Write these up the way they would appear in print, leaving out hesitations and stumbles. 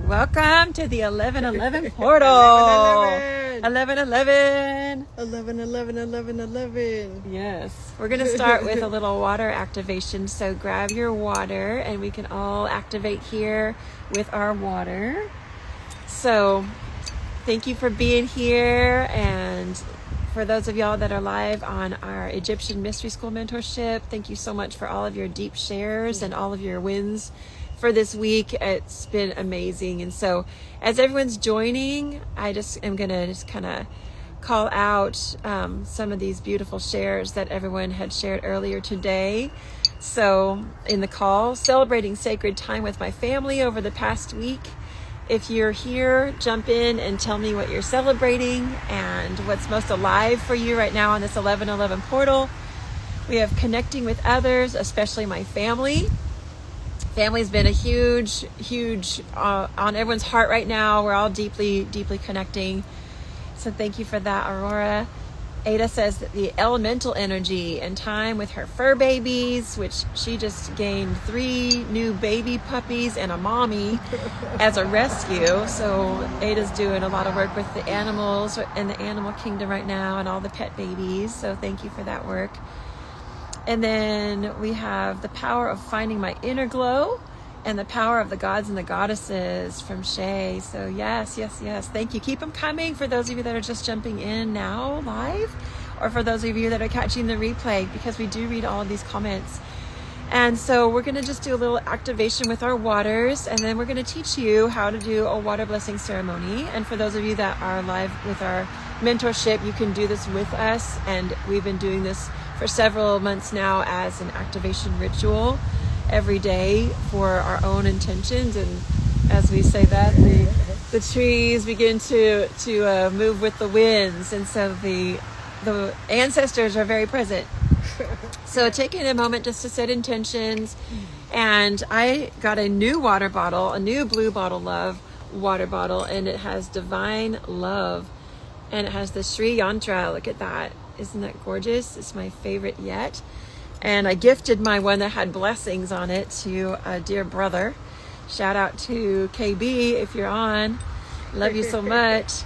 Welcome to the 1111 portal. 1111. 11. Yes. We're going to start with a little water activation. So grab your water and we can all activate here with our water. So thank you for being here. And for those of y'all that are live on our Egyptian Mystery School mentorship, thank you so much for all of your deep shares and all of your wins for this week. It's been amazing. And so as everyone's joining, I just am going to just kind of call out some of these beautiful shares that everyone had shared earlier today. So in the call, celebrating sacred time with my family over the past week. If you're here, jump in and tell me what you're celebrating and what's most alive for you right now on this 1111 portal. We have connecting with others, especially my family. Family's been a huge on everyone's heart right now. We're all deeply connecting. So thank you for that, Aurora. Ada says that the elemental energy and time with her fur babies, which she just gained 3 new baby puppies and a mommy as a rescue. So Ada's doing a lot of work with the animals in the animal kingdom right now and all the pet babies. So thank you for that work. And then we have the power of finding my inner glow and the power of the gods and the goddesses from Shay. So yes. Thank you. Keep them coming for those of you that are just jumping in now live, or for those of you that are catching the replay, because we do read all of these comments. And so we're going to just do a little activation with our waters, and then we're going to teach you how to do a water blessing ceremony. And for those of you that are live with our mentorship, you can do this with us. And we've been doing this for several months now as an activation ritual every day for our own intentions. And as we say that, the trees begin to move with the winds, and so the ancestors are very present. So taking a moment just to set intentions. And I got a new water bottle, a new Blue Bottle Love water bottle, and it has divine love, and it has the Sri Yantra. Look at that. Isn't that gorgeous? It's my favorite yet. And I gifted my one that had blessings on it to a dear brother. Shout out to KB if you're on. Love you so much.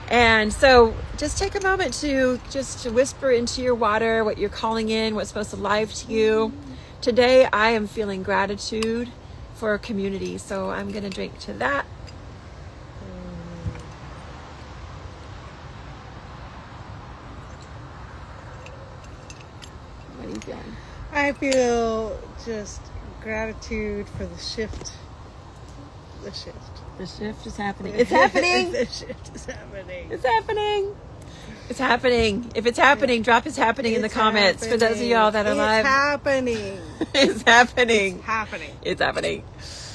And so just take a moment to just whisper into your water what you're calling in, what's most alive to you. Today I am feeling gratitude for community, so I'm going to drink to that. What are you feeling? I feel just gratitude for the shift. The shift is happening. It's happening. The shift is happening. It's happening. It's happening. If it's happening, drop it's happening in the comments. For those of y'all that are live. It's happening. It's happening. It's happening. It's happening.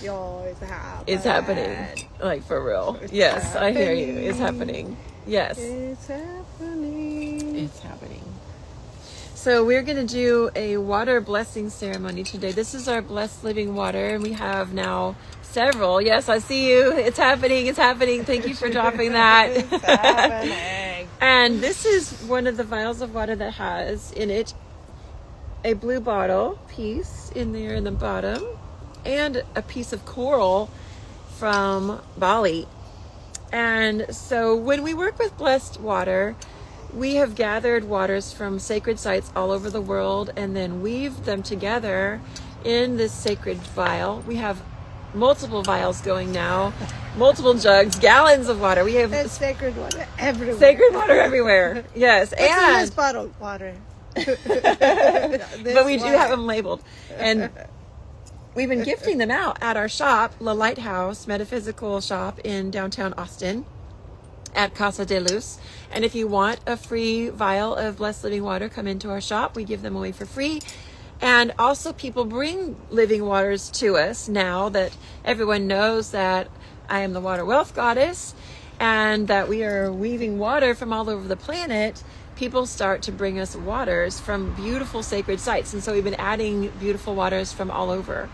Yo, it's happening. It's happening. Like for real. Yes, I hear you. It's happening. Yes. It's happening. It's happening. So we're going to do a water blessing ceremony today. This is our blessed living water, and we have now several. Yes, I see you. It's happening. It's happening. Thank you for dropping that. It's happening. And this is one of the vials of water that has in it a blue bottle piece in there in the bottom, and a piece of coral from Bali. And so when we work with blessed water, we have gathered waters from sacred sites all over the world and then weaved them together in this sacred vial. We have multiple vials going now, multiple jugs, gallons of water. We have sacred water everywhere. Sacred water everywhere. Yes. What's in this bottled water? But we do have them labeled. And we've been gifting them out at our shop, La Lighthouse Metaphysical Shop in downtown Austin at Casa de Luz. And if you want a free vial of blessed living water, come into our shop. We give them away for free. And also people bring living waters to us now that everyone knows that I am the water wealth goddess and that we are weaving water from all over the planet. People start to bring us waters from beautiful sacred sites. And so we've been adding beautiful waters from all over.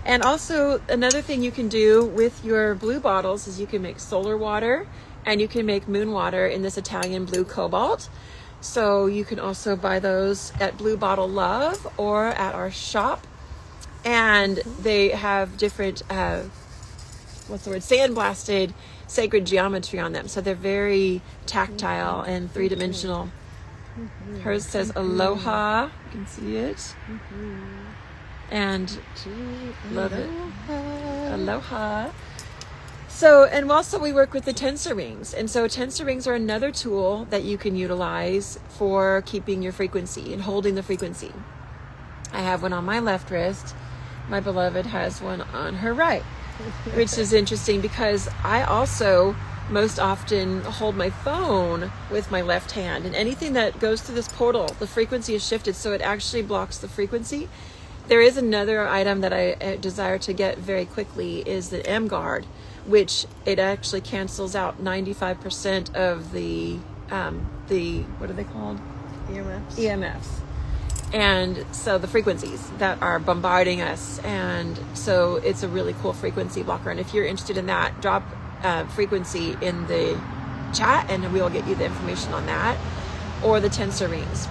And also another thing you can do with your blue bottles is you can make solar water and you can make moon water in this Italian blue cobalt. So you can also buy those at Blue Bottle Love or at our shop. And they have different what's the word, sandblasted sacred geometry on them. So they're very tactile and three-dimensional. Hers says aloha. You can see it. And love it. Aloha. So, and also we work with the tensor rings. And so tensor rings are another tool that you can utilize for keeping your frequency and holding the frequency. I have one on my left wrist. My beloved has one on her right, which is interesting because I also most often hold my phone with my left hand, and anything that goes through this portal, the frequency is shifted, so it actually blocks the frequency. There is another item that I desire to get very quickly is the M guard, which it actually cancels out 95% of the what are they called? EMFs. And so the frequencies that are bombarding us. And so it's a really cool frequency blocker. And if you're interested in that, drop frequency in the chat and we'll get you the information on that, or the tensor rings.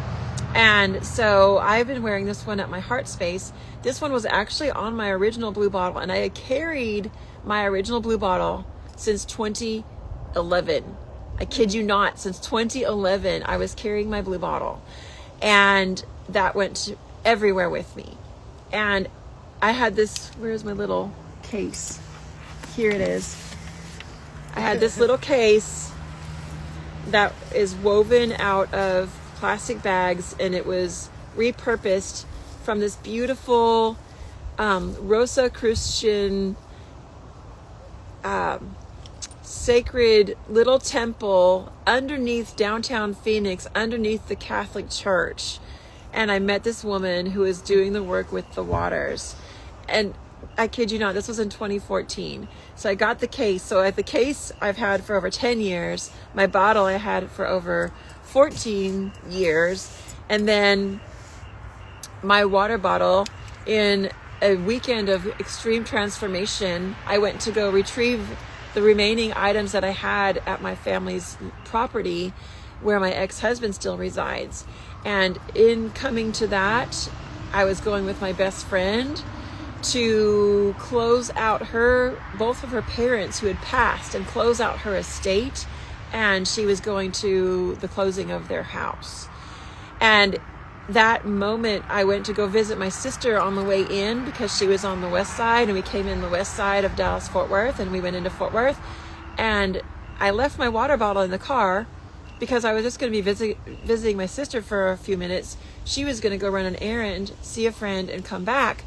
And so I've been wearing this one at my heart space. This one was actually on my original blue bottle, and I had carried my original blue bottle since 2011. I kid you not, since 2011 I was carrying my blue bottle, and that went everywhere with me. And I had this, where's my little case? Here it is. I had this little case that is woven out of plastic bags, and it was repurposed from this beautiful Rosicrucian sacred little temple underneath downtown Phoenix, underneath the Catholic Church. And I met this woman who was doing the work with the waters. And I kid you not, this was in 2014. So I got the case. So the case I've had for over 10 years. My bottle I had for over 14 years. And then my water bottle, in a weekend of extreme transformation, I went to go retrieve the remaining items that I had at my family's property where my ex-husband still resides. And in coming to that, I was going with my best friend to close out both of her parents who had passed, and close out her estate. And she was going to the closing of their house. And that moment, I went to go visit my sister on the way in because she was on the west side, and we came in the west side of Dallas-Fort Worth, and we went into Fort Worth. And I left my water bottle in the car because I was just going to be visiting my sister for a few minutes. She was going to go run an errand, see a friend, and come back.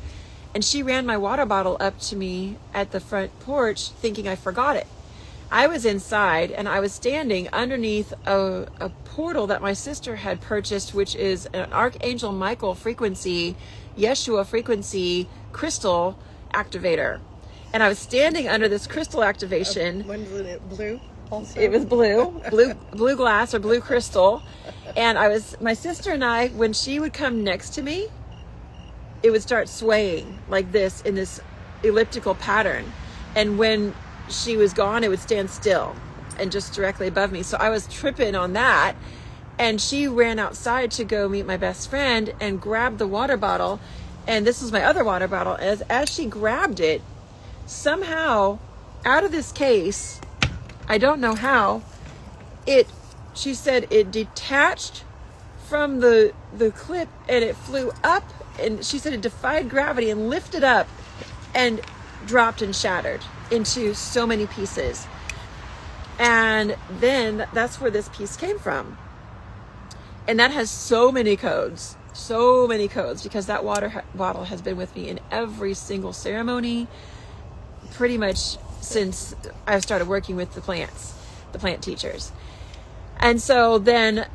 And she ran my water bottle up to me at the front porch thinking I forgot it. I was inside, and I was standing underneath a portal that my sister had purchased, which is an Archangel Michael frequency, Yeshua frequency crystal activator. And I was standing under this crystal activation. When was it blue? Also? It was blue glass or blue crystal. And my sister and I, when she would come next to me, it would start swaying like this in this elliptical pattern. And when she was gone, it would stand still and just directly above me. So I was tripping on that. And she ran outside to go meet my best friend and grabbed the water bottle. And this was my other water bottle. As she grabbed it, somehow out of this case, I don't know how, she said it detached from the clip, and it flew up, and she said it defied gravity and lifted up and dropped and shattered into so many pieces. And then that's where this piece came from. And that has so many codes, because that water bottle has been with me in every single ceremony pretty much since I started working with the plant teachers. And so then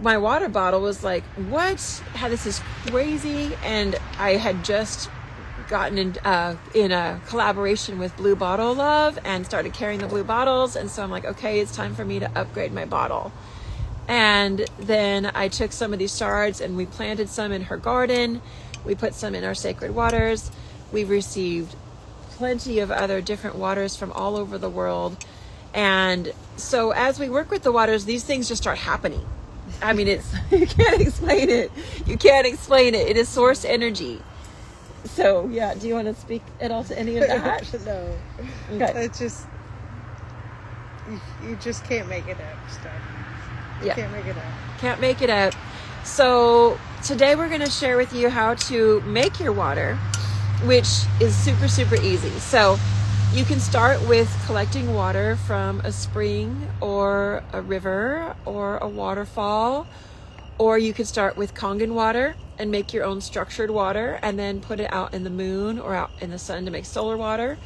my water bottle was like, what? This is crazy. And I had just gotten in a collaboration with Blue Bottle Love and started carrying the blue bottles. And so I'm like, okay, it's time for me to upgrade my bottle. And then I took some of these shards and we planted some in her garden. We put some in our sacred waters. We've received plenty of other different waters from all over the world. And so as we work with the waters, these things just start happening. I mean, you can't explain it. It is source energy. So yeah, do you want to speak at all to any of that? No. Okay. It's just, you just can't make it up stuff. Yeah. Can't make it up. Can't make it up. So today we're going to share with you how to make your water, which is super, super easy. So you can start with collecting water from a spring or a river or a waterfall, or you could start with Kangen water and make your own structured water and then put it out in the moon or out in the sun to make solar water.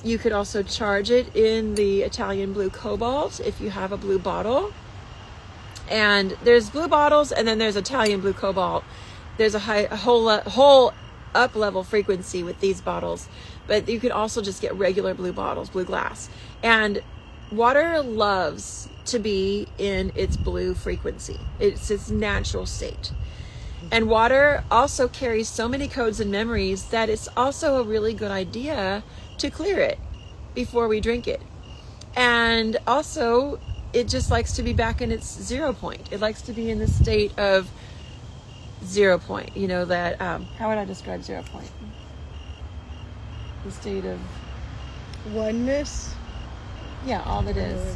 You could also charge it in the Italian blue cobalt if you have a blue bottle. And there's blue bottles, and then there's Italian blue cobalt. There's a whole up level frequency with these bottles, but you could also just get regular blue bottles, blue glass. And water loves to be in its blue frequency. It's its natural state. And water also carries so many codes and memories that it's also a really good idea to clear it before we drink it. And also, it just likes to be back in its 0 point. It likes to be in the state of 0 point. You know that, how would I describe 0 point? The state of Oneness. Yeah, all that is.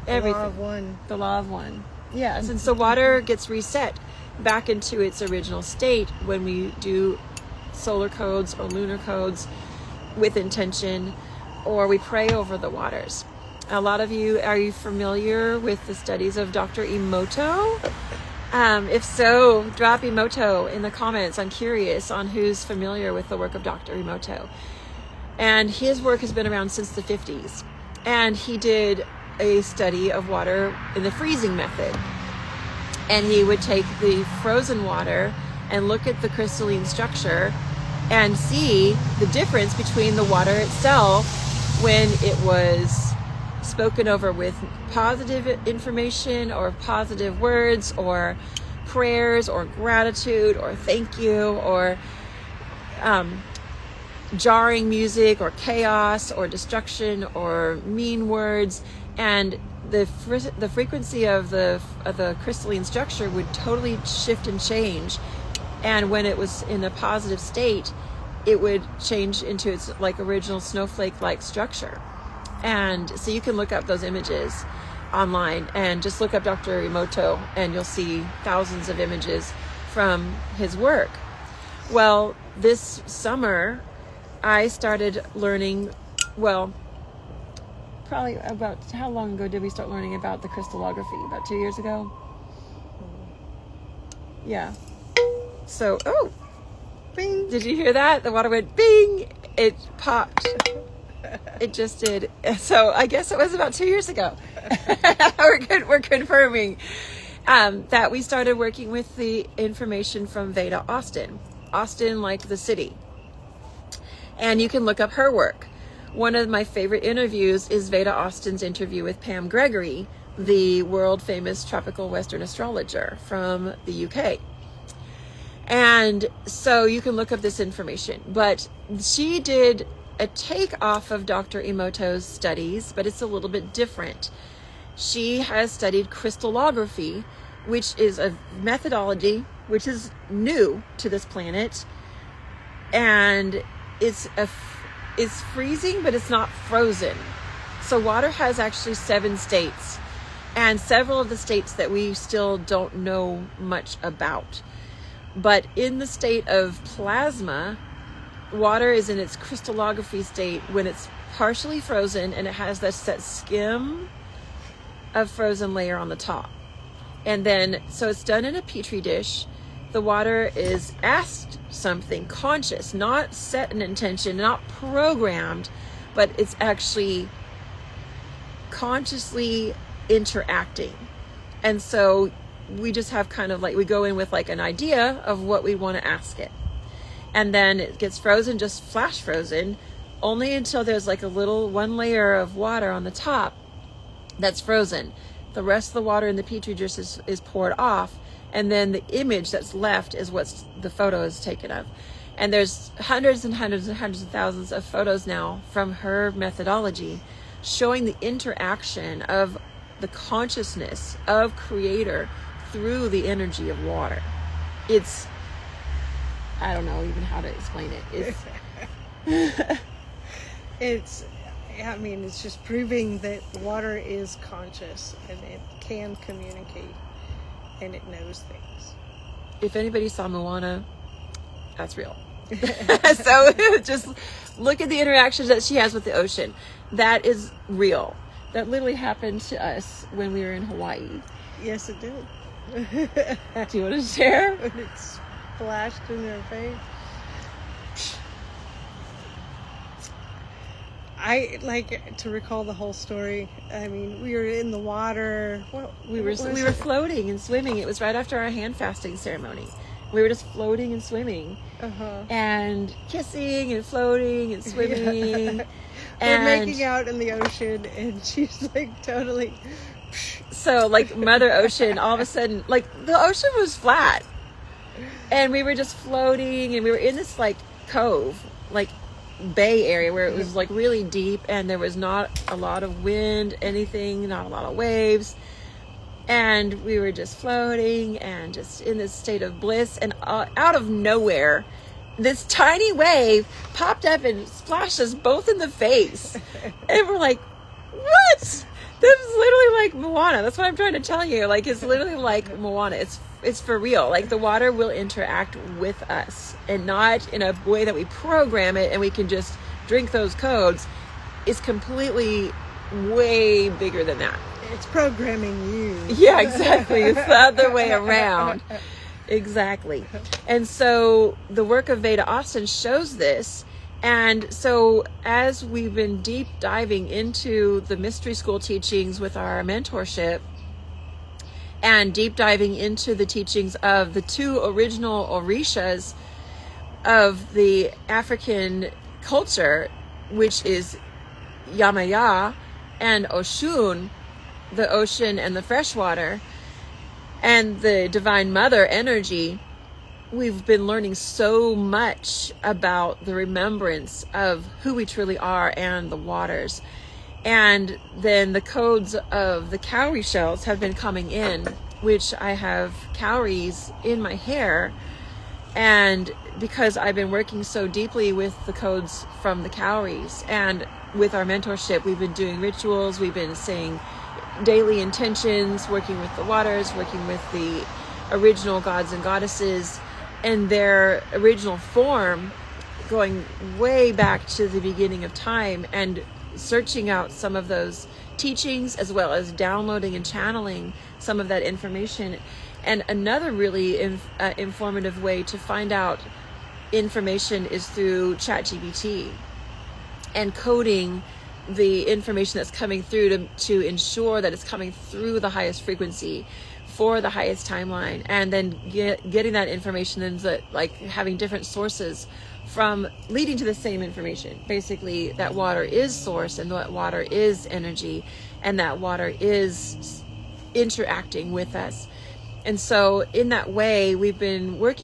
Everything. Everything. The law of one. The law of one. Yes, and so water gets reset back into its original state when we do solar codes or lunar codes with intention, or we pray over the waters. A lot of you, are you familiar with the studies of Dr. Emoto? If so, drop Emoto in the comments. I'm curious on who's familiar with the work of Dr. Emoto. And his work has been around since the 50s. And he did a study of water in the freezing method. And he would take the frozen water and look at the crystalline structure and see the difference between the water itself when it was spoken over with positive information or positive words or prayers or gratitude or thank you or jarring music or chaos or destruction or mean words, and the frequency of the crystalline structure would totally shift and change. And when it was in a positive state, it would change into its like original snowflake-like structure. And so you can look up those images online and just look up Dr. Emoto and you'll see thousands of images from his work. Well, this summer I started learning, well, probably about, how long ago did we start learning about the crystallography? About 2 years ago? Yeah. So, oh, bing. Did you hear that? The water went bing. It popped. It just did. So I guess it was about 2 years ago. We're confirming that we started working with the information from Veda Austin, like the city. And you can look up her work. One of my favorite interviews is Veda Austin's interview with Pam Gregory, the world famous tropical Western astrologer from the UK. And so you can look up this information. But she did a takeoff of Dr. Emoto's studies, but it's a little bit different. She has studied crystallography, which is a methodology which is new to this planet, and it's freezing, but it's not frozen. So water has actually 7 states, and several of the states that we still don't know much about. But in the state of plasma, water is in its crystallography state when it's partially frozen and it has that skim of frozen layer on the top. And then, so it's done in a petri dish. The water is asked something conscious, not set an intention, not programmed, but it's actually consciously interacting. And so we just have kind of like, we go in with like an idea of what we want to ask it. And then it gets frozen, just flash frozen, only until there's like a little one layer of water on the top that's frozen. The rest of the water in the petri dish is poured off, and then the image that's left is what the photo is taken of. And there's hundreds and hundreds and hundreds of thousands of photos now from her methodology showing the interaction of the consciousness of Creator through the energy of water. It's I don't know even how to explain it. It's it's just proving that water is conscious and it can communicate and it knows things. If anybody saw Moana, that's real. So just look at the interactions that she has with the ocean. That is real. That literally happened to us when we were in Hawaii. Yes, it did. Do you want to share? When it splashed in their face. I like to recall the whole story. I mean, we were in the water. We were floating and swimming. It was right after our hand fasting ceremony. We were just floating and swimming, and kissing and floating and swimming. Yeah. And we're making out in the ocean, and she's like totally. So like Mother Ocean, all of a sudden, like the ocean was flat, and we were just floating, and we were in this like cove, like bay area where it was like really deep, and there was not a lot of wind, anything, not a lot of waves. And we were just floating and just in this state of bliss. And out of nowhere, this tiny wave popped up and splashed us both in the face. And we're like, what? This is literally like Moana. That's what I'm trying to tell you. Like, it's literally like Moana. It's for real. Like, the water will interact with us, and not in a way that we program it and we can just drink those codes. It's completely way bigger than that. It's programming you. Yeah, exactly. It's the other way around. Exactly. And so the work of Veda Austin shows this. And so as we've been deep diving into the mystery school teachings with our mentorship, and deep diving into the teachings of the two original Orishas of the African culture, which is Yamaya and Oshun, the ocean and the freshwater, and the Divine Mother energy, we've been learning so much about the remembrance of who we truly are and the waters. And then the codes of the cowrie shells have been coming in, which I have cowries in my hair. And because I've been working so deeply with the codes from the cowries, and with our mentorship, we've been doing rituals, we've been saying daily intentions, working with the waters, working with the original gods and goddesses and their original form, going way back to the beginning of time, and searching out some of those teachings, as well as downloading and channeling some of that information. And another really informative way to find out information is through ChatGPT, and coding the information that's coming through to ensure that it's coming through the highest frequency for the highest timeline, and then getting that information and like having different sources from leading to the same information. Basically, that water is source, and that water is energy, and that water is interacting with us. And so in that way, we've been working.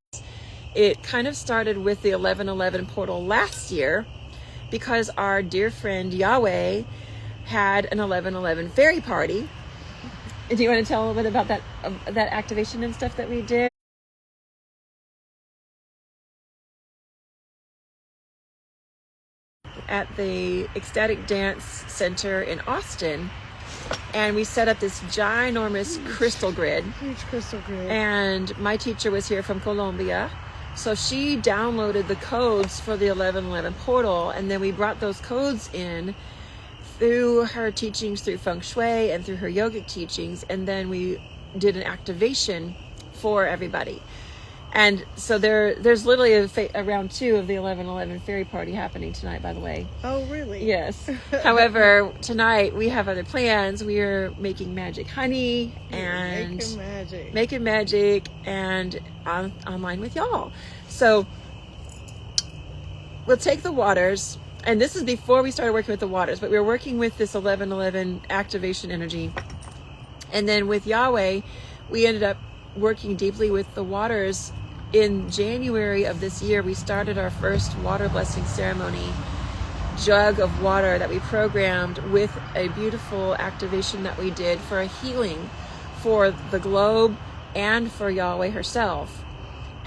It kind of started with the 1111 portal last year, because our dear friend Yahweh had an 1111 fairy party. Do you want to tell a little bit about that activation and stuff that we did? At the Ecstatic Dance Center in Austin, and we set up this ginormous crystal grid. Huge crystal grid. And my teacher was here from Colombia, so she downloaded the codes for the 1111 portal, and then we brought those codes in through her teachings, through feng shui and through her yogic teachings, and then we did an activation for everybody. And so there's literally a round 2 of the 1111 fairy party happening tonight, by the way. Oh, really? Yes. However, tonight we have other plans. We are making magic honey and making magic and online with y'all. So we'll take the waters, and this is before we started working with the waters, but we were working with this 1111 activation energy. And then with Yahweh, we ended up working deeply with the waters. In January of this year, we started our first water blessing ceremony, jug of water that we programmed with a beautiful activation that we did for a healing for the globe and for Yahweh herself.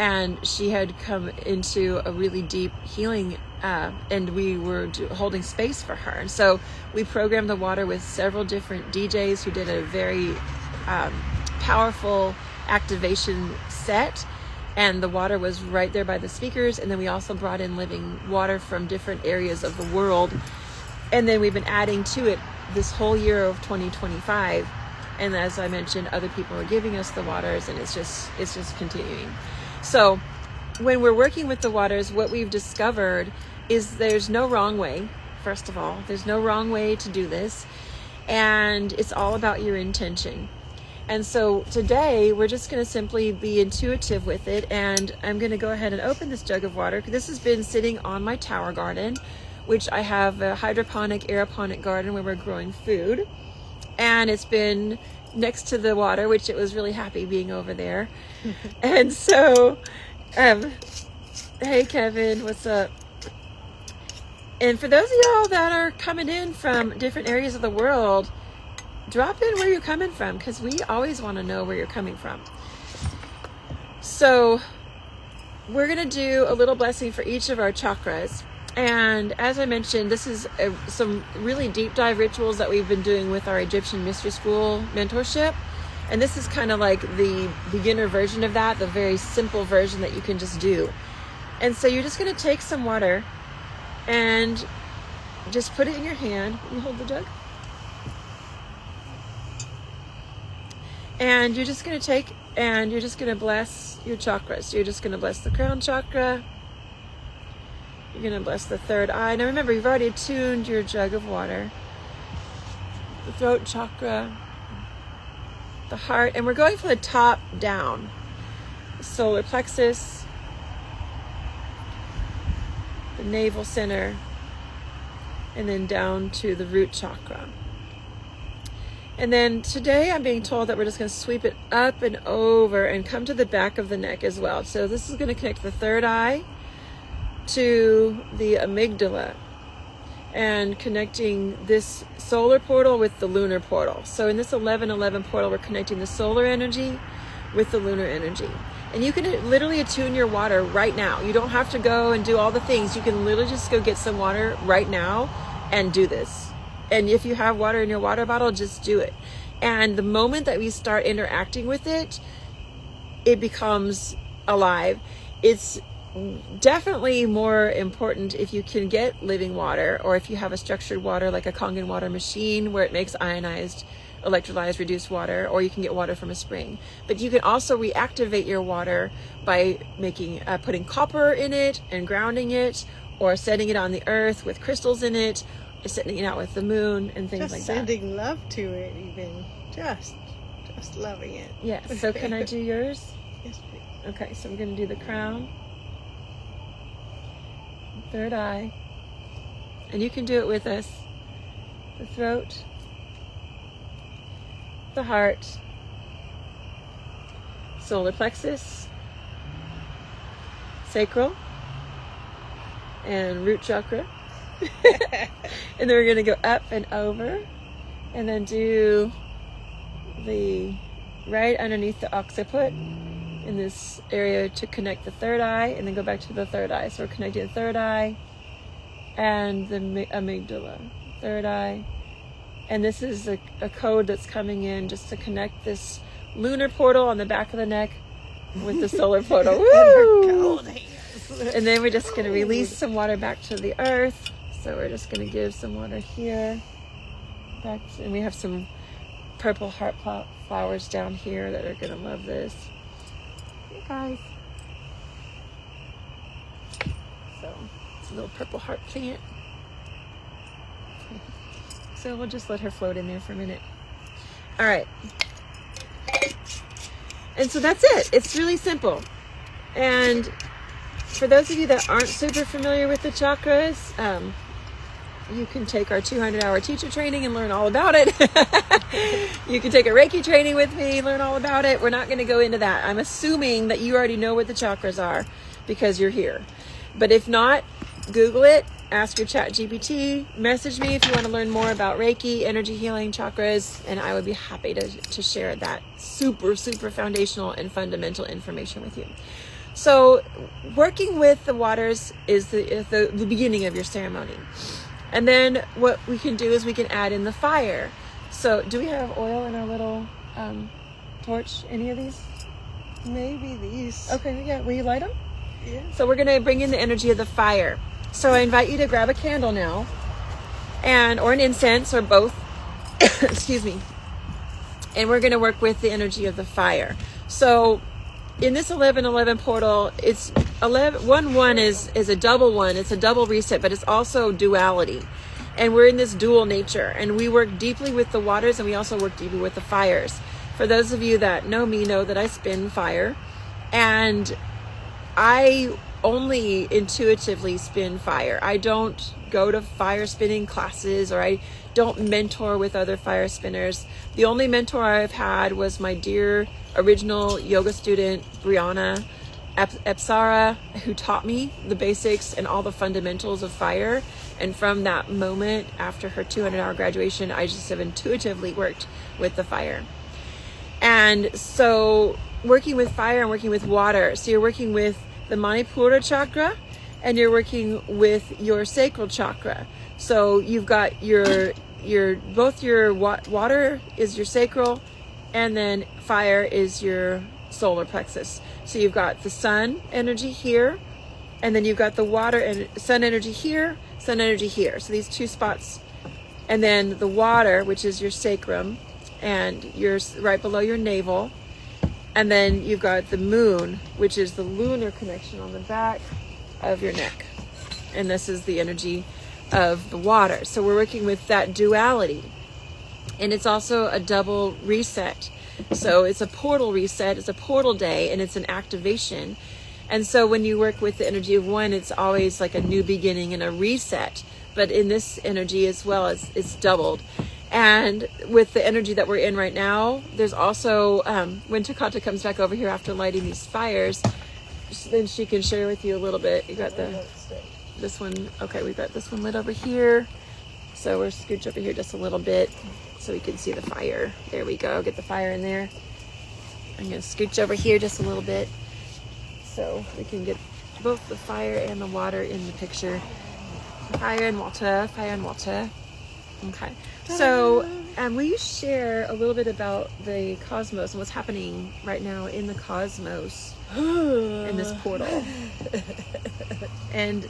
and she had come into a really deep healing, and we were holding space for her. And so we programmed the water with several different DJs who did a very powerful activation set, and the water was right there by the speakers. And then we also brought in living water from different areas of the world, and then we've been adding to it this whole year of 2025. And as I mentioned, other people are giving us the waters, and it's just continuing. So when we're working with the waters, what we've discovered is there's no wrong way. First of all, there's no wrong way to do this, and it's all about your intention. And so today we're just going to simply be intuitive with it, and I'm going to go ahead and open this jug of water. This has been sitting on my tower garden, which I have a hydroponic, aeroponic garden where we're growing food, and it's been next to the water, which it was really happy being over there. And so, hey Kevin, what's up? And for those of y'all that are coming in from different areas of the world, drop in where you're coming from, because we always want to know where you're coming from. So we're going to do a little blessing for each of our chakras. And as I mentioned, this is some really deep dive rituals that we've been doing with our Egyptian Mystery School mentorship. And this is kind of like the beginner version of that, the very simple version that you can just do. And so you're just going to take some water and just put it in your hand. You hold the jug. And you're just going to take, and you're just going to bless your chakras. So you're just going to bless the crown chakra. You're going to bless the third eye. Now remember, you've already attuned your jug of water. The throat chakra, the heart, and we're going from the top down. The solar plexus, the navel center, and then down to the root chakra. And then today I'm being told that we're just going to sweep it up and over and come to the back of the neck as well. So this is going to connect the third eye to the amygdala, and connecting this solar portal with the lunar portal. So in this 1111 portal, we're connecting the solar energy with the lunar energy. And you can literally attune your water right now. You don't have to go and do all the things. You can literally just go get some water right now and do this. And if you have water in your water bottle, just do it. And the moment that we start interacting with it, it becomes alive. It's definitely more important if you can get living water, or if you have a structured water like a Kangen water machine where it makes ionized, electrolyzed, reduced water, or you can get water from a spring. But you can also reactivate your water by making putting copper in it and grounding it, or setting it on the earth with crystals in it, or setting it out with the moon and things like that. Just sending love to it, even just loving it. Yes. So can I do yours? Yes, please. Okay, so I'm going to do the crown, third eye, and you can do it with us. The throat, the heart, solar plexus, sacral, and root chakra. And then we're going to go up and over, and then do the right underneath the occiput in this area to connect the third eye, and then go back to the third eye. So we're connecting the third eye and the amygdala, third eye. And this is a code that's coming in just to connect this lunar portal on the back of the neck with the solar portal. Woo! And then we're just going to release some water back to the earth. So we're just going to give some water here. And we have some purple heart flowers down here that are going to love this. Hey guys. So it's a little purple heart plant. So we'll just let her float in there for a minute. All right. And so that's it. It's really simple. And for those of you that aren't super familiar with the chakras, you can take our 200-hour teacher training and learn all about it. You can take a Reiki training with me, learn all about it. We're not going to go into that. I'm assuming that you already know what the chakras are because you're here. But if not, Google it, ask your chat GPT, message me if you want to learn more about Reiki, energy healing, chakras, and I would be happy to share that super, super foundational and fundamental information with you. So working with the waters is the beginning of your ceremony. And then what we can do is we can add in the fire. So do we have oil in our little torch? Any of these? Maybe these. Okay, yeah. Will you light them? Yeah. So we're going to bring in the energy of the fire. So I invite you to grab a candle now, or an incense, or both. Excuse me. And we're going to work with the energy of the fire. So in this 11-11 portal, it's 1-1 is a double one. It's a double reset, but it's also duality. And we're in this dual nature, and we work deeply with the waters, and we also work deeply with the fires. For those of you that know me know that I spin fire, and I only intuitively spin fire. I don't go to fire spinning classes, or I don't mentor with other fire spinners. The only mentor I've had was my dear original yoga student, Brianna Epsara, who taught me the basics and all the fundamentals of fire. And from that moment, after her 200-hour graduation, I just have intuitively worked with the fire. And so working with fire and working with water. So you're working with the Manipura chakra, and you're working with your sacral chakra. So you've got your water is your sacral, and then fire is your solar plexus. So you've got the sun energy here, and then you've got the water and sun energy here, sun energy here. So these two spots, and then the water, which is your sacrum, and you're right below your navel. And then you've got the moon, which is the lunar connection on the back of your neck. And this is the energy of the water. So we're working with that duality. And it's also a double reset. So it's a portal reset, it's a portal day, and it's an activation. And so when you work with the energy of one, it's always like a new beginning and a reset. But in this energy as well, it's doubled. And with the energy that we're in right now, there's also, when Takata comes back over here after lighting these fires, then she can share with you a little bit. You got this one. Okay, we've got this one lit over here. So we're scooch over here just a little bit so we can see the fire. There we go. Get the fire in there. I'm going to scooch over here just a little bit so we can get both the fire and the water in the picture. Fire and water, fire and water. Okay. So, will you share a little bit about the cosmos and what's happening right now in the cosmos in this portal? And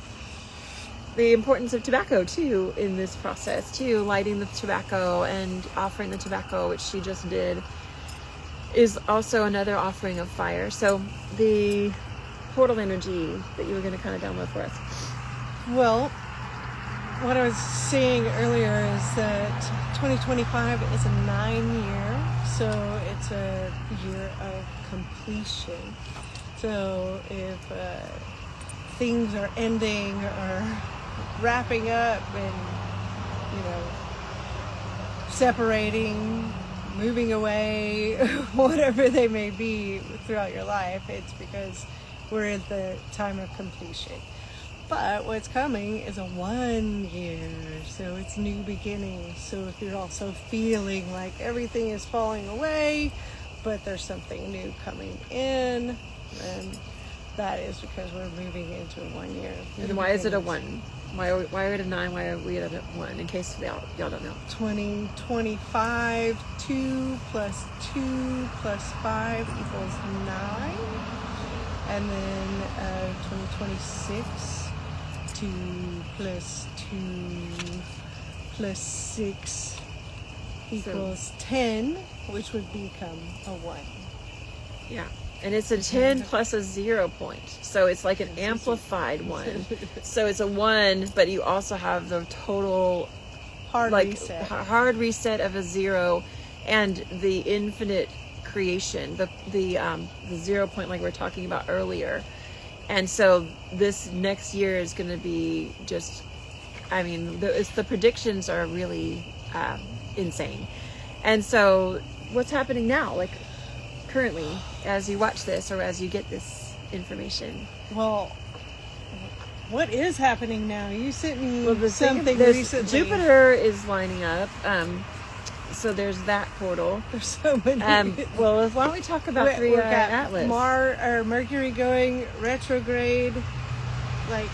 the importance of tobacco, too, in this process, too. Lighting the tobacco and offering the tobacco, which she just did, is also another offering of fire. So, the portal energy that you were going to kind of download for us. Well, what I was saying earlier is that 2025 is a 9-year, so it's a year of completion. So if things are ending or wrapping up and, separating, moving away, whatever they may be throughout your life, it's because we're at the time of completion. But what's coming is a 1 year, so it's new beginnings. So if you're also feeling like everything is falling away, but there's something new coming in, then that is because we're moving into a 1 year. And why is it a 1? Why are we at a 9? Why are we at a 1? In case y'all don't know. 2025, 2 plus 2 plus 5 equals 9. And then 2026. 2 plus 2 plus 6 equals 10, which would become a 1. Yeah, and it's a 10 plus a 0 point. So it's like an amplified 1. So it's a 1, but you also have the total hard reset of a 0 and the infinite creation, the 0 point like we were talking about earlier. And so this next year is going to be just, the predictions are really insane. And so what's happening now, like currently, as you watch this or as you get this information? Well, what is happening now? You sent me something recently. Jupiter is lining up. so there's that portal. There's so many. Well, why don't we talk about We've got Atlas? Mercury going retrograde, like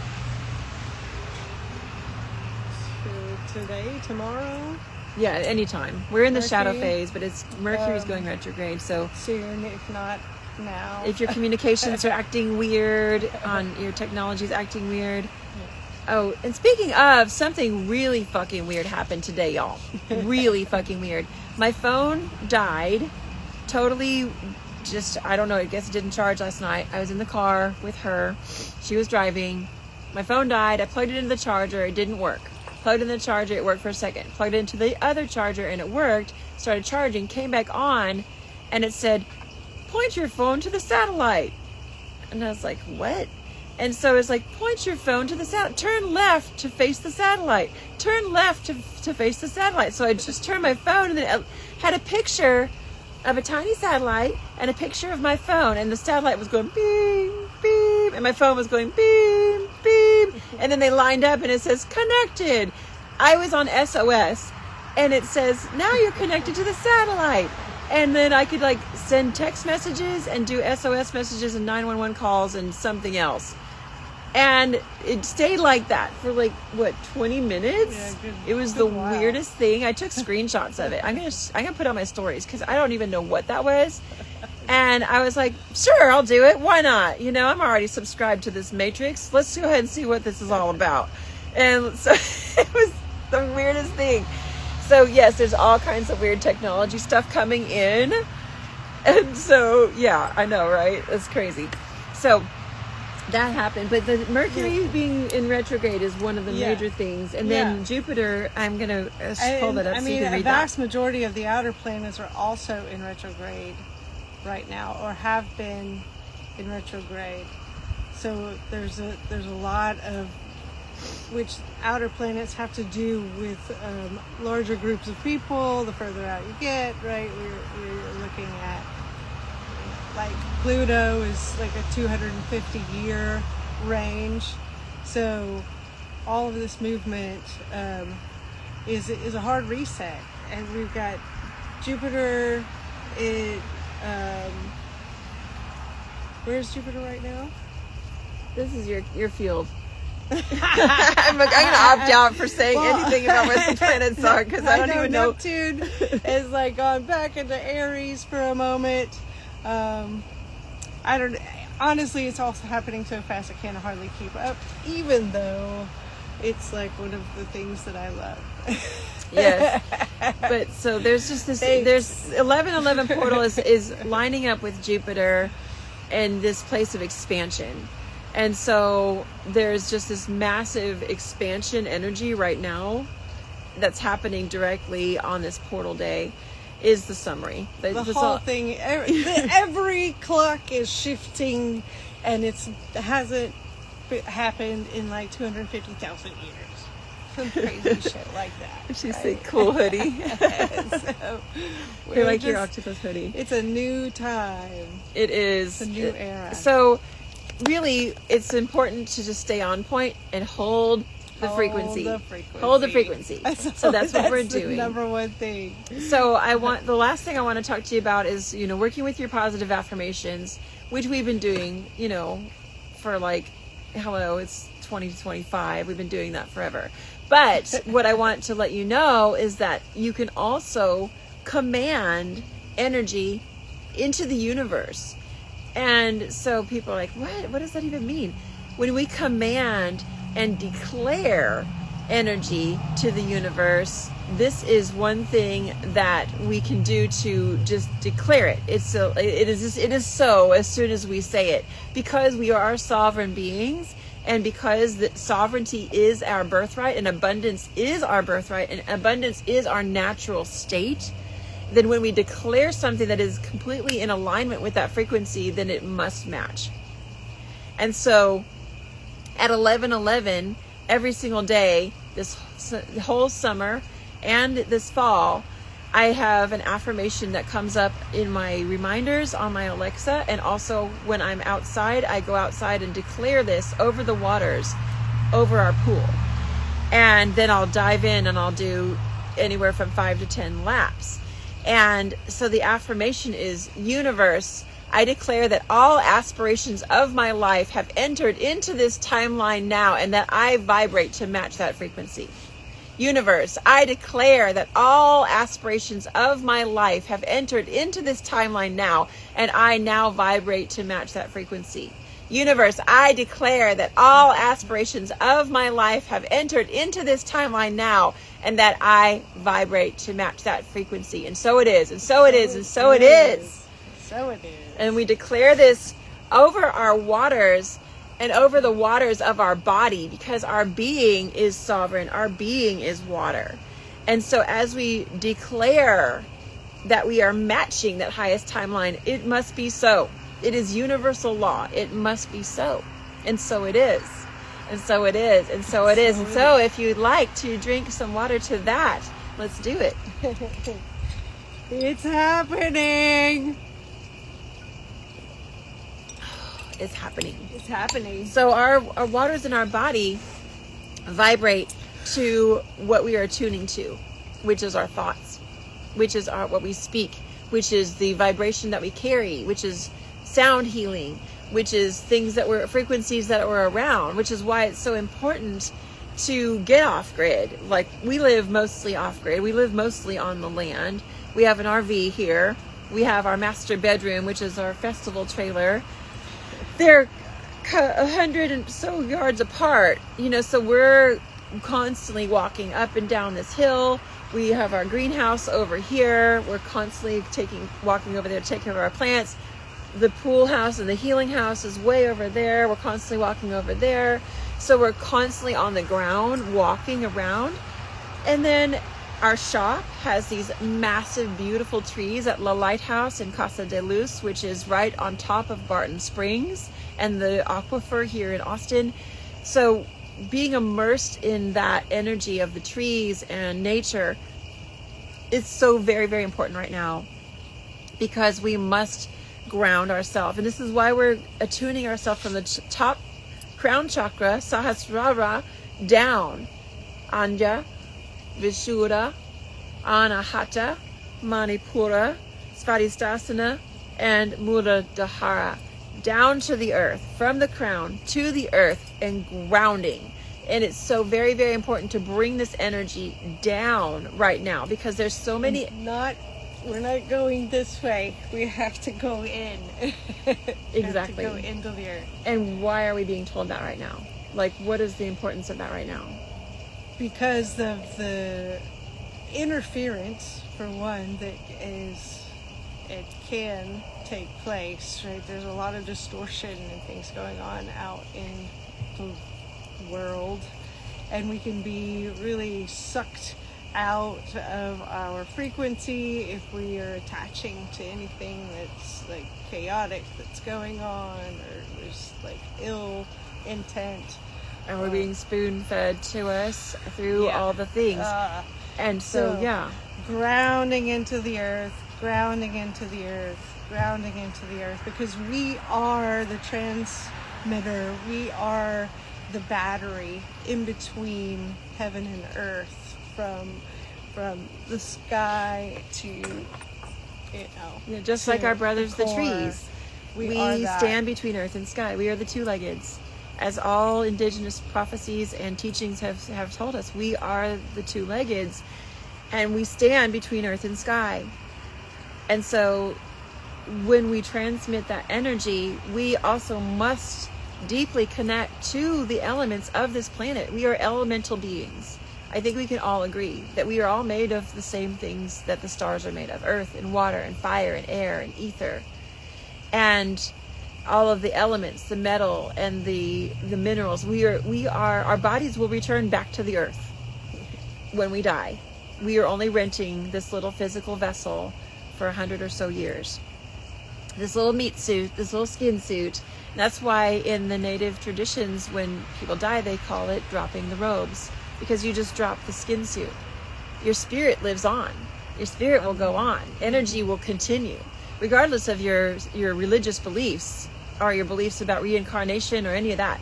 today, tomorrow. Yeah, anytime. We're in the shadow Mercury. phase, but it's Mercury's going retrograde. So Soon, if not now. if your communications are acting weird, on your technology's acting weird. Oh, and speaking of, something really fucking weird happened today, y'all. Really fucking weird. My phone died. Totally just, I don't know, I guess it didn't charge last night. I was in the car with her. She was driving. My phone died. I plugged it into the charger. It didn't work. Plugged in the charger. It worked for a second. Plugged it into the other charger and it worked. Started charging. Came back on and it said, point your phone to the satellite. And I was like, what? And so it's like, point your phone to the satellite. Turn left to face the satellite. Turn left to face the satellite. So I just turned my phone and then it had a picture of a tiny satellite and a picture of my phone. And the satellite was going beep, beep. And my phone was going beep, beep. And then they lined up and it says connected. I was on SOS and it says, now you're connected to the satellite. And then I could like send text messages and do SOS messages and 911 calls and something else. And it stayed like that for like, what, 20 minutes? Yeah, it was the weirdest thing. I took screenshots of it. I'm gonna put on my stories because I don't even know what that was. And I was like, sure, I'll do it. Why not? You know, I'm already subscribed to this matrix. Let's go ahead and see what this is all about. And so it was the weirdest thing. So yes, there's all kinds of weird technology stuff coming in. And so, yeah, I know, right? It's crazy. So that happened. But the Mercury being in retrograde is one of the major things. And then Jupiter, I'm going to pull that up so you can read a vast majority of the outer planets are also in retrograde right now, or have been in retrograde. So there's a lot of which outer planets have to do with larger groups of people. The further out you get, right, we're looking at like Pluto is like a 250-year range. So all of this movement is a hard reset, and we've got Jupiter. Where's Jupiter right now? This is your field. I'm going to opt out for saying anything about where the planets are because I don't even know. Neptune is like gone back into Aries for a moment. Honestly, it's also happening so fast I can't hardly keep up, even though it's like one of the things that I love. Yes. But so there's just this, there's 1111 portal is lining up with Jupiter and this place of expansion. And so there's just this massive expansion energy right now that's happening directly on this portal day is the summary. The whole thing, every clock is shifting, and it hasn't happened in like 250,000 years. Some crazy shit like that. She's right? A cool hoodie. So I like your octopus hoodie. It's a new time. It is. It's a new era. So really, it's important to just stay on point and hold the frequency. Hold the frequency. So that's what we're doing. The number one thing. So the last thing I want to talk to you about is, working with your positive affirmations, which we've been doing, for like, it's 2025. We've been doing that forever. But what I want to let you know is that you can also command energy into the universe. And so people are like, what does that even mean? When we command and declare energy to the universe, this is one thing that we can do to just declare it. It is so as soon as we say it, because we are sovereign beings, and because the sovereignty is our birthright and abundance is our birthright and abundance is our natural state. Then when we declare something that is completely in alignment with that frequency, then it must match. And so at 11:11, every single day, this whole summer and this fall, I have an affirmation that comes up in my reminders on my Alexa. And also when I'm outside, I go outside and declare this over the waters, over our pool. And then I'll dive in and I'll do anywhere from 5 to 10 laps. And so the affirmation is, universe, I declare that all aspirations of my life have entered into this timeline now, and that I vibrate to match that frequency. Universe, I declare that all aspirations of my life have entered into this timeline now, and I now vibrate to match that frequency. Universe, I declare that all aspirations of my life have entered into this timeline now, and that I vibrate to match that frequency. And so it is, and so it is, and so it is. So it is. And we declare this over our waters and over the waters of our body, because our being is sovereign. Our being is water. And so as we declare that we are matching that highest timeline, it must be so. It is universal law. It must be so. And so it is. And so it is. And so it is. And so if you'd like to drink some water to that, let's do it. It's happening. It's happening. It's happening. So our waters in our body vibrate to what we are tuning to, which is our thoughts, which is what we speak, which is the vibration that we carry, which is sound healing, which is frequencies that we're around, which is why it's so important to get off grid. Like, we live mostly off grid. We live mostly on the land. We have an RV here. We have our master bedroom, which is our festival trailer. They're 100 and so yards apart, so we're constantly walking up and down this hill. We have our greenhouse over here. We're constantly walking over there to take care of our plants. The pool house and the healing house is way over there. We're constantly walking over there. So we're constantly on the ground, walking around. And then our shop has these massive, beautiful trees at La Lighthouse in Casa de Luz, which is right on top of Barton Springs and the aquifer here in Austin. So being immersed in that energy of the trees and nature is so very, very important right now, because we must ground ourselves. And this is why we're attuning ourselves from the top crown chakra, Sahasrara, down. Anja, Vishura, Anahata, Manipura, Svadhisthasana, and Muladhara, down to the earth, from the crown to the earth, and grounding. And it's so very, very important to bring this energy down right now, because there's so many... We're not going this way. We have to go in. Exactly. We have to go into the earth. And why are we being told that right now? Like, what is the importance of that right now? Because of the interference, for one, it can take place, right? There's a lot of distortion and things going on out in the world, and we can be really sucked out of our frequency if we are attaching to anything that's like chaotic that's going on, or there's like ill intent. And we're being spoon-fed to us through all the things. And so, grounding into the earth, grounding into the earth, grounding into the earth, because we are the transmitter, we are the battery in between heaven and earth, from the sky to, just like our brothers, the trees. We stand between earth and sky. We are the two-leggeds. As all indigenous prophecies and teachings have told us, we are the two-leggeds, and we stand between earth and sky. And so when we transmit that energy, we also must deeply connect to the elements of this planet. We are elemental beings. I think we can all agree that we are all made of the same things that the stars are made of: earth and water and fire and air and ether. And all of the elements, the metal and the minerals, our bodies will return back to the earth when we die. We are only renting this little physical vessel for 100 or so years. This little meat suit, this little skin suit. That's why in the native traditions, when people die, they call it dropping the robes, because you just drop the skin suit. Your spirit lives on. Your spirit will go on. Energy will continue, regardless of your religious beliefs or your beliefs about reincarnation or any of that.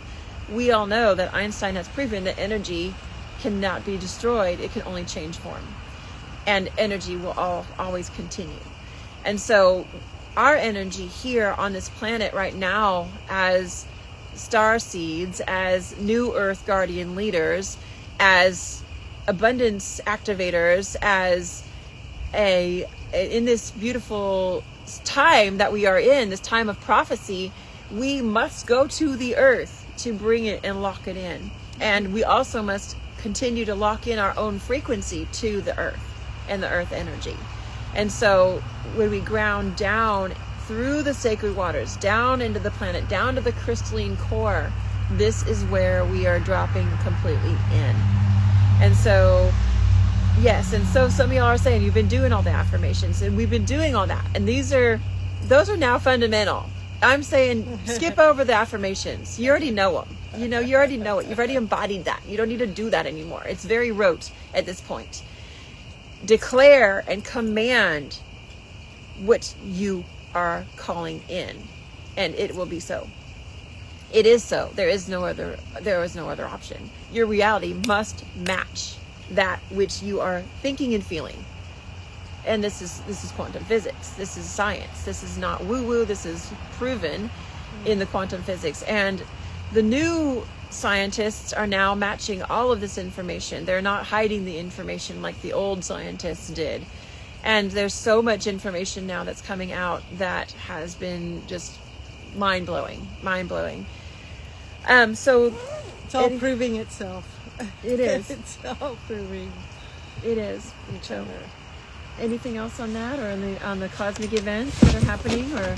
We all know that Einstein has proven that energy cannot be destroyed. It can only change form. and energy will always continue. And so our energy here on this planet right now, as star seeds, as new earth guardian leaders, as abundance activators, as in this beautiful time that we are in, this time of prophecy, we must go to the earth to bring it and lock it in. And we also must continue to lock in our own frequency to the earth and the earth energy. And so when we ground down through the sacred waters, down into the planet, down to the crystalline core, this is where we are dropping completely in. And so, yes, and so some of y'all are saying you've been doing all the affirmations, and we've been doing all that. And those are now fundamental. I'm saying skip over the affirmations. You already know them. You already know it. You've already embodied that. You don't need to do that anymore. It's very rote at this point. Declare and command what you are calling in, and it will be so. It is so. There is no other option. Your reality must match that which you are thinking and feeling. And this is quantum physics. This is science. This is not woo-woo. This is proven in the quantum physics. And the new scientists are now matching all of this information. They're not hiding the information like the old scientists did. And there's so much information now that's coming out that has been just mind-blowing. So it's all proving itself. It is. It's all proving. It is. Each other. Anything else on that, or on the cosmic events that are happening, or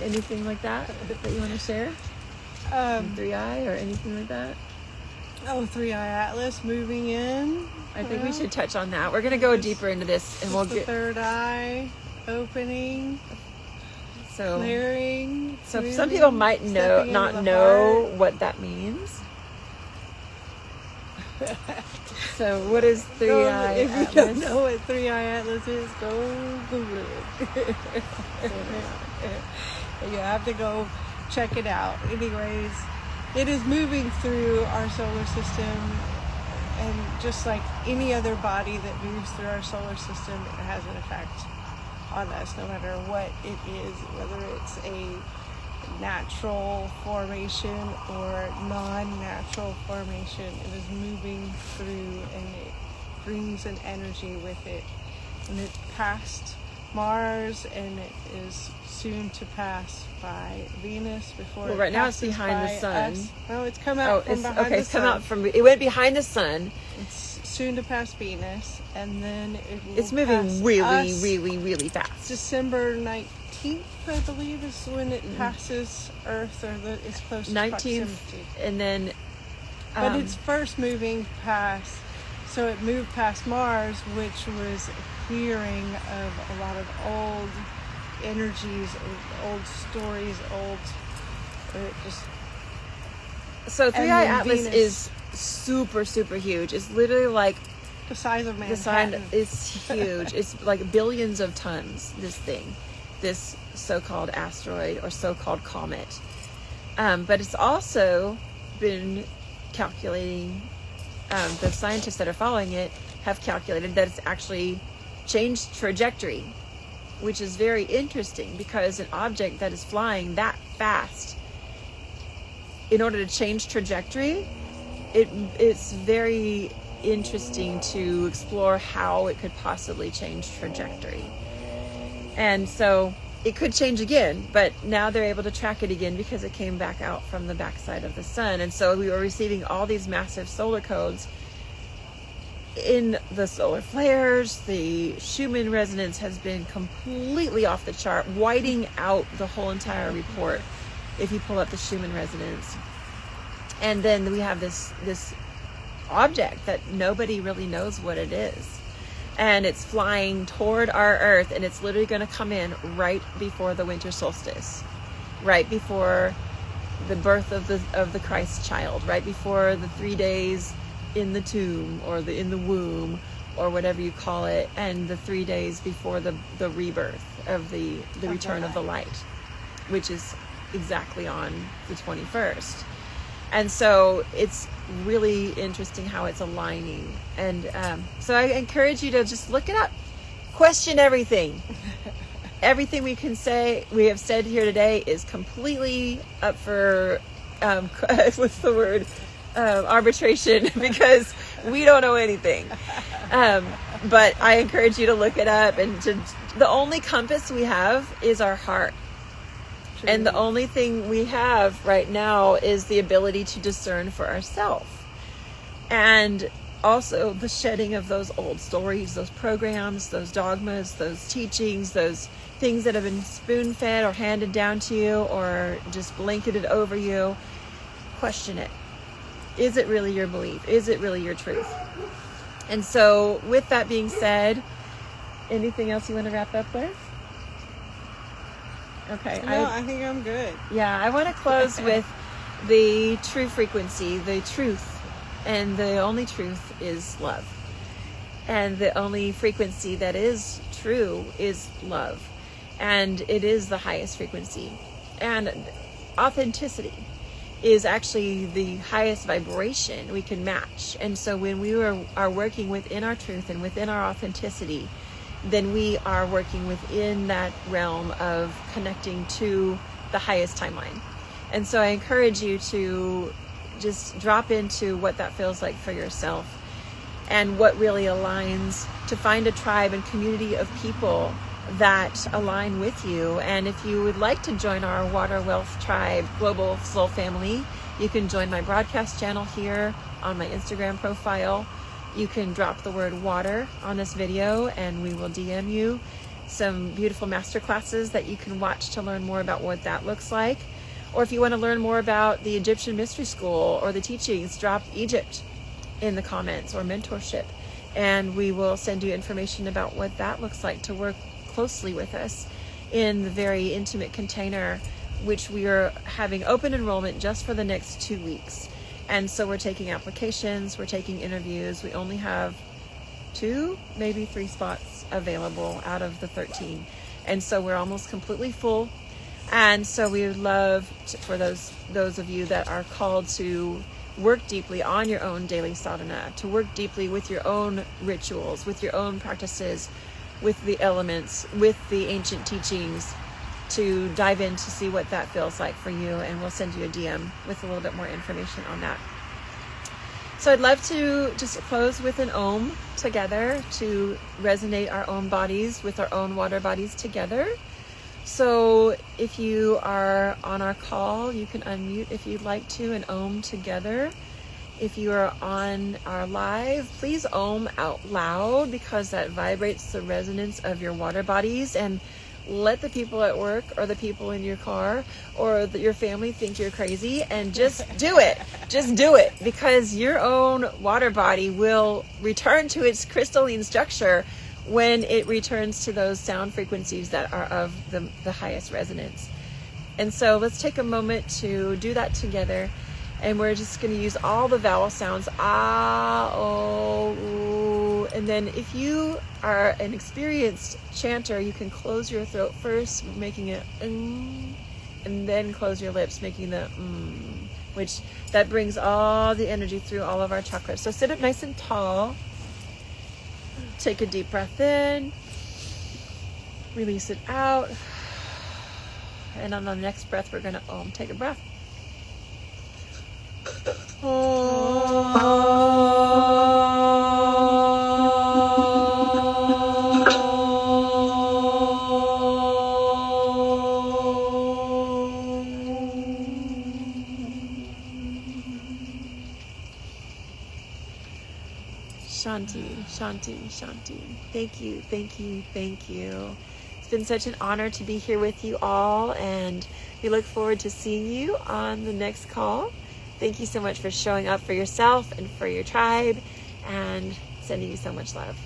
anything like that you want to share? 3i or anything like that? 3i Atlas moving in. I think we should touch on that. We're going to go deeper into this, and we'll the get third eye opening, clearing. So some people might not know what that means. So what is 3i If Atlas? you don't know what 3i Atlas is, go Google it. You have to go check it out. Anyways, it is moving through our solar system, and just like any other body that moves through our solar system, it has an effect on us, no matter what it is, whether it's a natural formation or non-natural formation. It is moving through, and it brings an energy with it. And it passed Mars, and it is soon to pass by Venus before. Well, right now it's behind the sun. Us. No, it's come out from behind the sun. It's come out from. It went behind the sun. It's soon to pass Venus, and then it's moving really fast. December 19th, I believe, is when it passes Earth, or it's close to 19th, proximity. And then. But it's first moving past. So it moved past Mars, which was a clearing of a lot of old energies, old stories, So 3i Atlas Venus is super huge. It's literally like the size of Manhattan. It's huge. It's like billions of tons, this so-called asteroid or so-called comet. But it's also been calculating, the scientists that are following it have calculated that it's actually changed trajectory, which is very interesting, because an object that is flying that fast, in order to change trajectory, it's very interesting to explore how it could possibly change trajectory. And so it could change again, but now they're able to track it again because it came back out from the backside of the sun. And so we were receiving all these massive solar codes in the solar flares. The Schumann resonance has been completely off the chart, whiting out the whole entire report if you pull up the Schumann resonance. And then we have this object that nobody really knows what it is. And it's flying toward our Earth, and it's literally going to come in right before the winter solstice, right before the birth of the Christ child, right before the 3 days in the tomb, or in the womb, or whatever you call it, and the 3 days before the rebirth of the return of the light, which is exactly on the 21st. And so it's really interesting how it's aligning. And so I encourage you to just look it up, question everything. Everything we have said here today is completely up for what's the word, arbitration, because we don't know anything. But I encourage you to look it up, and the only compass we have is our heart. True. And the only thing we have right now is the ability to discern for ourselves. And also the shedding of those old stories, those programs, those dogmas, those teachings, those things that have been spoon-fed or handed down to you or just blanketed over you. Question it. Is it really your belief? Is it really your truth? And so with that being said, anything else you want to wrap up with? Okay. No, I think I'm good. Yeah, I want to close with the true frequency, the truth. And the only truth is love. And the only frequency that is true is love. And it is the highest frequency. And authenticity is actually the highest vibration we can match. And so when we are working within our truth and within our authenticity, then we are working within that realm of connecting to the highest timeline. And so I encourage you to just drop into what that feels like for yourself and what really aligns, to find a tribe and community of people that align with you. And if you would like to join our Water Wealth Tribe Global Soul Family, you can join my broadcast channel here on my Instagram profile. You can drop the word water on this video and we will DM you some beautiful masterclasses that you can watch to learn more about what that looks like. Or if you want to learn more about the Egyptian Mystery School or the teachings, drop Egypt in the comments or mentorship. And we will send you information about what that looks like to work closely with us in the very intimate container, which we are having open enrollment just for the next 2 weeks. And so we're taking applications, we're taking interviews. We only have 2, maybe 3 spots available out of the 13. And so we're almost completely full. And so we would love for those of you that are called to work deeply on your own daily sadhana, to work deeply with your own rituals, with your own practices, with the elements, with the ancient teachings, to dive in to see what that feels like for you. And we'll send you a DM with a little bit more information on that. So I'd love to just close with an Om together to resonate our own bodies with our own water bodies together. So if you are on our call, you can unmute if you'd like to and Om together. If you are on our live, please Om out loud because that vibrates the resonance of your water bodies, and let the people at work or the people in your car or your family think you're crazy, and just do it. Just do it, because your own water body will return to its crystalline structure when it returns to those sound frequencies that are of the highest resonance. And so let's take a moment to do that together. And we're just going to use all the vowel sounds, ah, oh, ooh. And then if you are an experienced chanter, you can close your throat first, making it and then close your lips, making the which that brings all the energy through all of our chakras. So sit up nice and tall. Take a deep breath in, release it out, and on the next breath we're going to Om. Take a breath. Shanti, Shanti, Shanti. Thank you, thank you, thank you. It's been such an honor to be here with you all, and we look forward to seeing you on the next call. Thank you so much for showing up for yourself and for your tribe, and sending you so much love.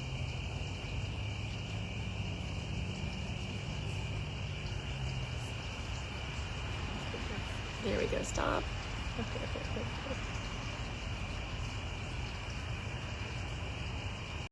There we go, stop.